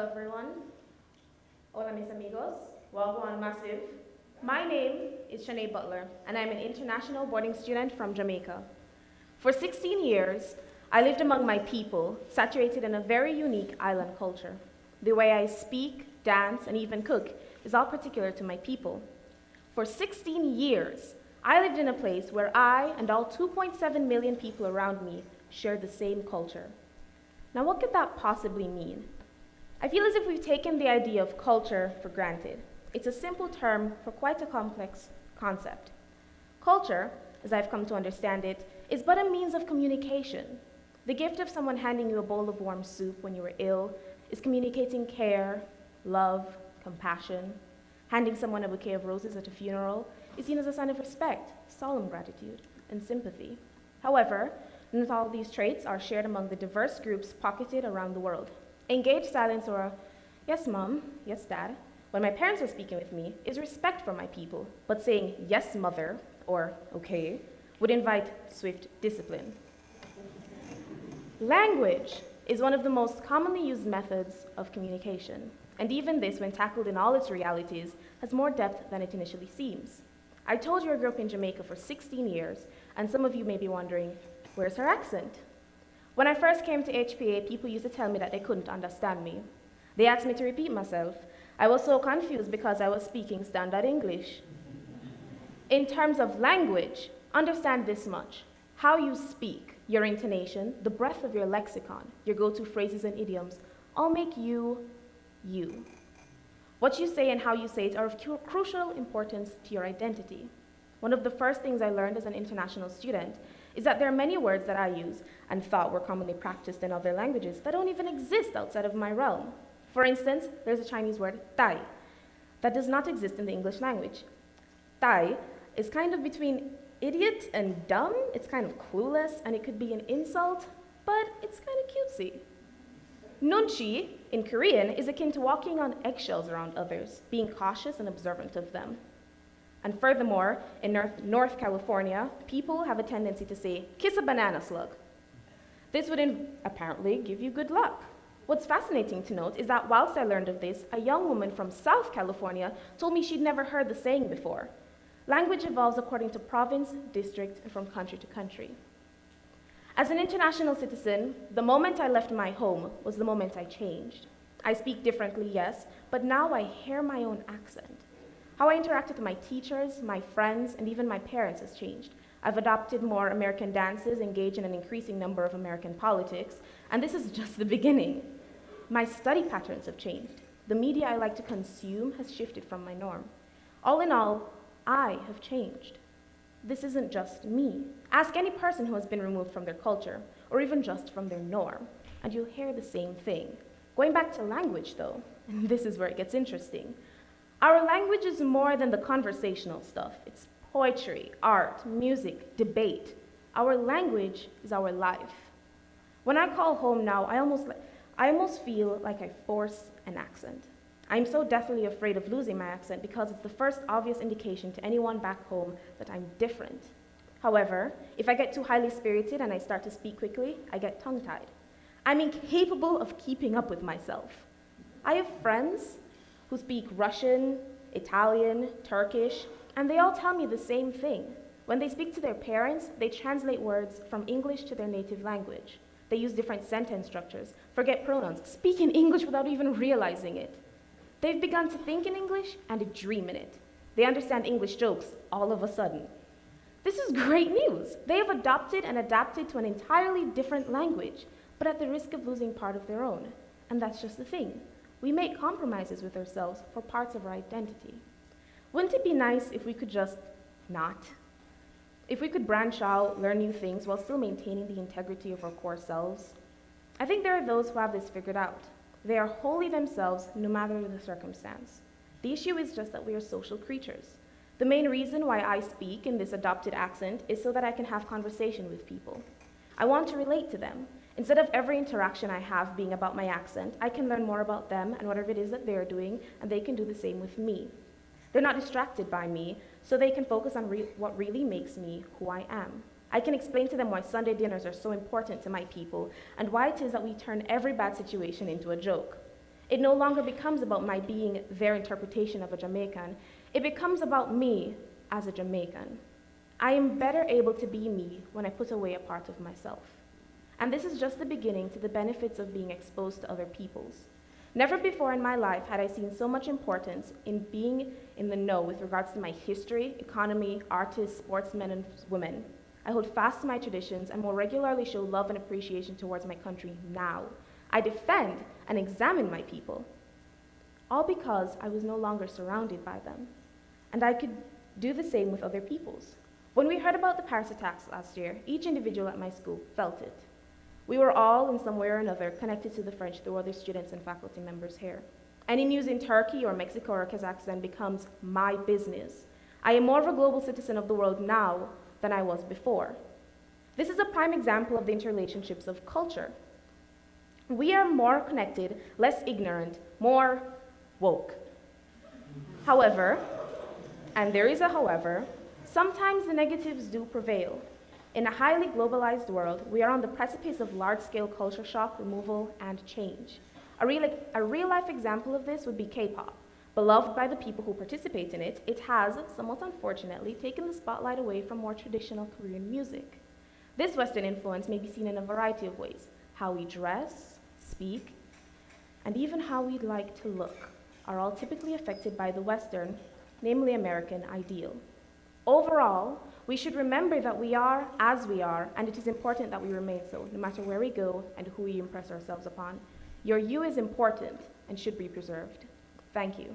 Hello everyone. Hola mis amigos. Wagwan massive. My name is Shanae Butler, and I'm an international boarding student from Jamaica. For 16 years, I lived among my people, saturated in a very unique island culture. The way I speak, dance, and even cook is all particular to my people. For 16 years, I lived in a place where I and all 2.7 million people around me shared the same culture. Now, what could that possibly mean? I feel as if we've taken the idea of culture for granted. It's a simple term for quite a complex concept. Culture, as I've come to understand it, is but a means of communication. The gift of someone handing you a bowl of warm soup when you were ill is communicating care, love, compassion. Handing someone a bouquet of roses at a funeral is seen as a sign of respect, solemn gratitude, and sympathy. However, not all these traits are shared among the diverse groups pocketed around the world. Engaged silence or a yes mom, yes dad, when my parents are speaking with me is respect for my people, but saying yes mother or okay would invite swift discipline. Language is one of the most commonly used methods of communication, and even this, when tackled in all its realities, has more depth than it initially seems. I told you I grew up in Jamaica for 16 years, and some of you may be wondering, where's her accent? When I first came to HPA, people used to tell me that they couldn't understand me. They asked me to repeat myself. I was so confused because I was speaking standard English. In terms of language, understand this much. How you speak, your intonation, the breadth of your lexicon, your go-to phrases and idioms, all make you, you. What you say and how you say it are of crucial importance to your identity. One of the first things I learned as an international student is that there are many words that I use and thought were commonly practiced in other languages that don't even exist outside of my realm. For instance, there's a Chinese word, tai, that does not exist in the English language. Tai is kind of between idiot and dumb. It's kind of clueless, and it could be an insult, but it's kind of cutesy. Nunchi, in Korean, is akin to walking on eggshells around others, being cautious and observant of them. And furthermore, in North California, people have a tendency to say, kiss a banana slug. This would apparently give you good luck. What's fascinating to note is that whilst I learned of this, a young woman from South California told me she'd never heard the saying before. Language evolves according to province, district, and from country to country. As an international citizen, the moment I left my home was the moment I changed. I speak differently, yes, but now I hear my own accent. How I interact with my teachers, my friends, and even my parents has changed. I've adopted more American dances, engaged in an increasing number of American politics, and this is just the beginning. My study patterns have changed. The media I like to consume has shifted from my norm. All in all, I have changed. This isn't just me. Ask any person who has been removed from their culture, or even just from their norm, and you'll hear the same thing. Going back to language, though, and this is where it gets interesting. Our language is more than the conversational stuff. It's poetry, art, music, debate. Our language is our life. When I call home now, I almost feel like I force an accent. I'm so deathly afraid of losing my accent because it's the first obvious indication to anyone back home that I'm different. However, if I get too highly spirited and I start to speak quickly, I get tongue-tied. I'm incapable of keeping up with myself. I have friends who speak Russian, Italian, Turkish, and they all tell me the same thing. When they speak to their parents, they translate words from English to their native language. They use different sentence structures, forget pronouns, speak in English without even realizing it. They've begun to think in English and dream in it. They understand English jokes all of a sudden. This is great news. They have adopted and adapted to an entirely different language, but at the risk of losing part of their own. And that's just the thing. We make compromises with ourselves for parts of our identity. Wouldn't it be nice if we could just not? If we could branch out, learn new things, while still maintaining the integrity of our core selves? I think there are those who have this figured out. They are wholly themselves, no matter the circumstance. The issue is just that we are social creatures. The main reason why I speak in this adopted accent is so that I can have conversation with people. I want to relate to them. Instead of every interaction I have being about my accent, I can learn more about them and whatever it is that they're doing, and they can do the same with me. They're not distracted by me, so they can focus on what really makes me who I am. I can explain to them why Sunday dinners are so important to my people, and why it is that we turn every bad situation into a joke. It no longer becomes about my being their interpretation of a Jamaican. It becomes about me as a Jamaican. I am better able to be me when I put away a part of myself. And this is just the beginning to the benefits of being exposed to other peoples. Never before in my life had I seen so much importance in being in the know with regards to my history, economy, artists, sportsmen, and women. I hold fast to my traditions and more regularly show love and appreciation towards my country now. I defend and examine my people, all because I was no longer surrounded by them. And I could do the same with other peoples. When we heard about the Paris attacks last year, each individual at my school felt it. We were all, in some way or another, connected to the French through other students and faculty members here. Any news in Turkey or Mexico or Kazakhstan becomes my business. I am more of a global citizen of the world now than I was before. This is a prime example of the interrelationships of culture. We are more connected, less ignorant, more woke. However, and there is a however, sometimes the negatives do prevail. In a highly globalized world, we are on the precipice of large-scale culture shock, removal, and change. A real-life example of this would be K-pop. Beloved by the people who participate in it, it has, somewhat unfortunately, taken the spotlight away from more traditional Korean music. This Western influence may be seen in a variety of ways: how we dress, speak, and even how we like to look are all typically affected by the Western, namely American, ideal. Overall, we should remember that we are as we are, and it is important that we remain so, no matter where we go and who we impress ourselves upon. Your you is important and should be preserved. Thank you.